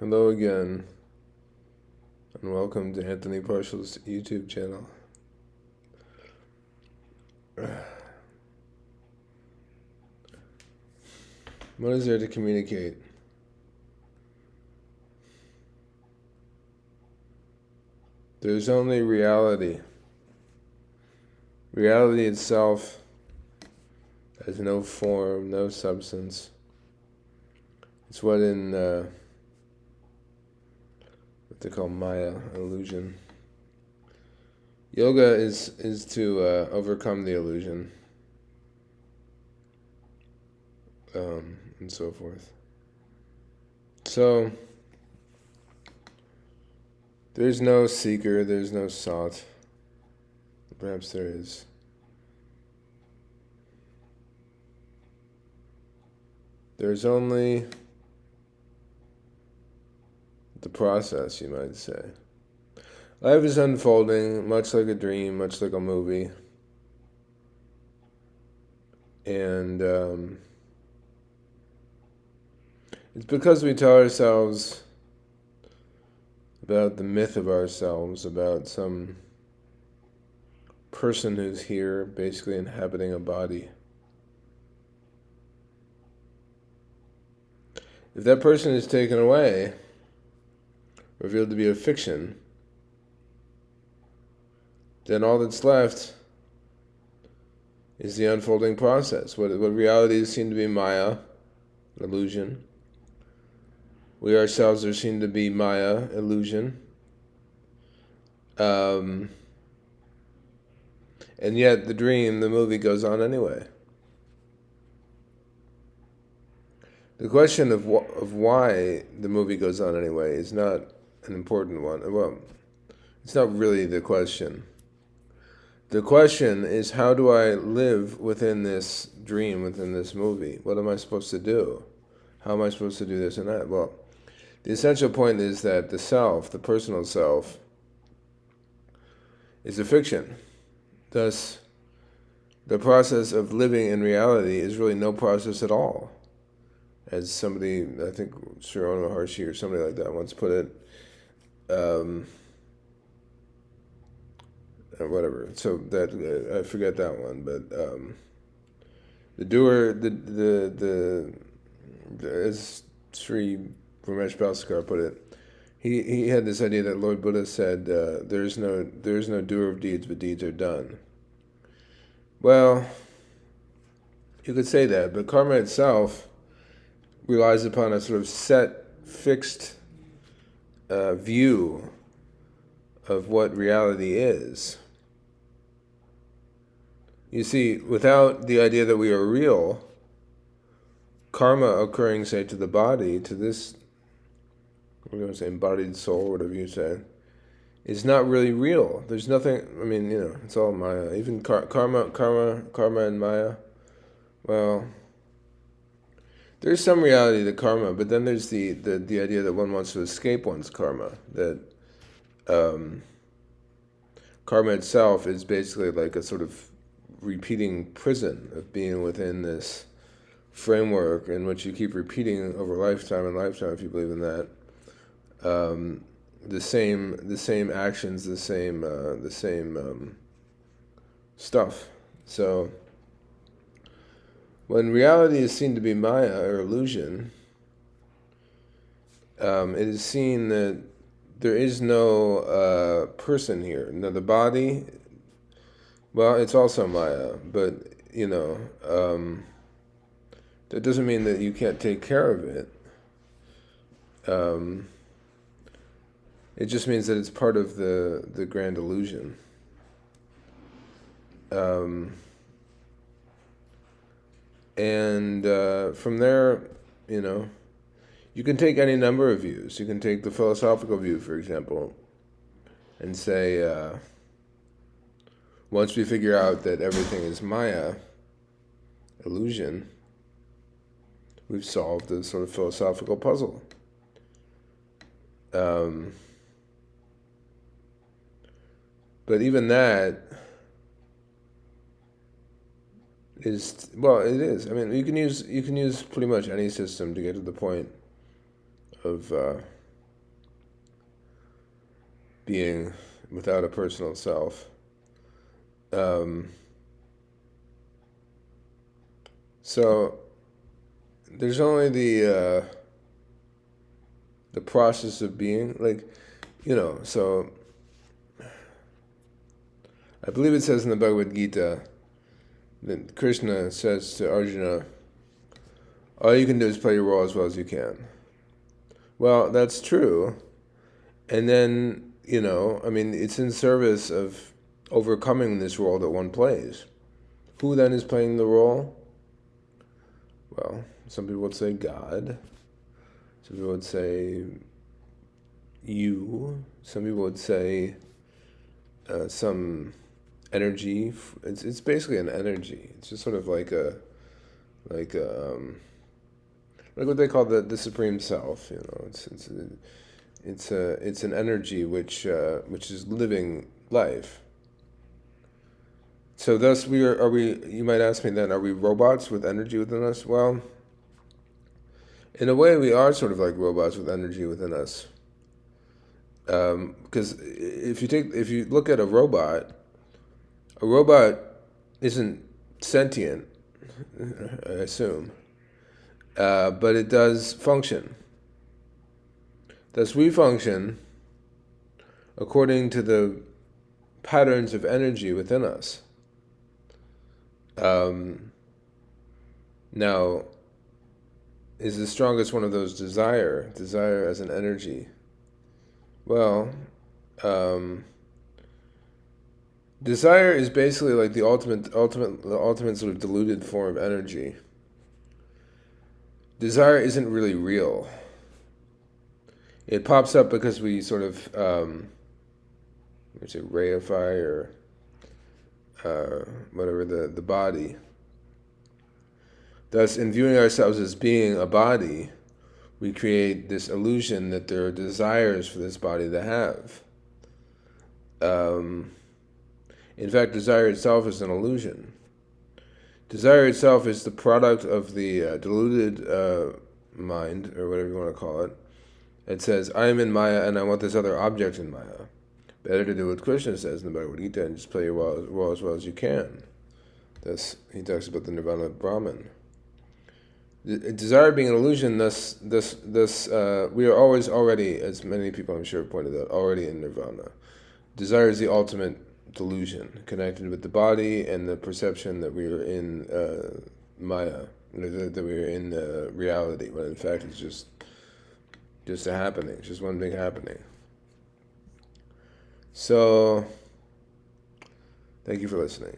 Hello again, and welcome to Anthony Parshall's YouTube channel. What is there to communicate? There's only reality. Reality itself has no form, no substance. It's what what they call Maya, illusion. Yoga is to overcome the illusion, and so forth. So, there's no seeker, there's no sought. Perhaps there is. There's only the process, you might say. Life is unfolding much like a dream, much like a movie. And it's because we tell ourselves about the myth of ourselves, about some person who's here basically inhabiting a body. If that person is taken away, revealed to be a fiction, then all that's left is the unfolding process. What realities seem to be Maya, illusion. We ourselves are seen to be Maya, illusion. And yet the dream, the movie goes on anyway. The question of why the movie goes on anyway is not an important one. Well, it's not really the question. The question is, how do I live within this dream, within this movie? What am I supposed to do? How am I supposed to do this and that? Well, the essential point is that the self, the personal self, is a fiction. Thus, the process of living in reality is really no process at all. As somebody, I think Sharon Maharshi or somebody like that once put it, whatever. So that I forget that one, but the doer, as Sri Ramesh Balsekar put it, he had this idea that Lord Buddha said, there is no doer of deeds, but deeds are done. Well, you could say that, but karma itself relies upon a sort of set, fixed view of what reality is. You see, without the idea that we are real, karma occurring, say, to the body, to this, we're going to say embodied soul, whatever you say, is not really real. There's nothing, I mean, it's all Maya. Even karma and Maya, well, there's some reality to karma, but then there's the idea that one wants to escape one's karma, that karma itself is basically like a sort of repeating prison of being within this framework in which you keep repeating over lifetime and lifetime, if you believe in that, the same actions, the same stuff. So when reality is seen to be Maya or illusion, it is seen that there is no person here. Now the body, well, it's also Maya, but that doesn't mean that you can't take care of it. It just means that it's part of the grand illusion. And from there, you can take any number of views. You can take the philosophical view, for example, and say, once we figure out that everything is Maya, illusion, we've solved the sort of philosophical puzzle. But even that is, well, it is. I mean, you can use pretty much any system to get to the point of being without a personal self. So there's only the process of being, like, so I believe it says in the Bhagavad Gita that Krishna says to Arjuna, all you can do is play your role as well as you can. Well, that's true. And then, it's in service of overcoming this role that one plays. Who then is playing the role? Well, some people would say God. Some people would say you. Some people would say some energy. It's basically an energy. It's just sort of like like what they call the supreme self. It's an energy which is living life. So thus are we, you might ask me then, are we robots with energy within us? Well, in a way we are sort of like robots with energy within us. Because if you look at a robot isn't sentient, I assume, but it does function. Thus we function according to the patterns of energy within us. Now, is the strongest one of those desire as an energy? Well, desire is basically like the ultimate sort of diluted form of energy. Desire isn't really real. It pops up because we sort of reify or whatever the body. Thus, in viewing ourselves as being a body, we create this illusion that there are desires for this body to have. In fact, desire itself is an illusion. Desire itself is the product of the deluded mind, or whatever you want to call it. It says, I am in Maya and I want this other object in Maya. Better to do what Krishna says in the Bhagavad Gita and just play your role as well as you can. Thus, he talks about the nirvana of Brahman. Desire being an illusion, thus, we are always already, as many people I'm sure pointed out, already in nirvana. Desire is the ultimate delusion, connected with the body and the perception that we are in Maya, that we are in reality, when in fact it's just a happening, it's just one big happening. So, thank you for listening.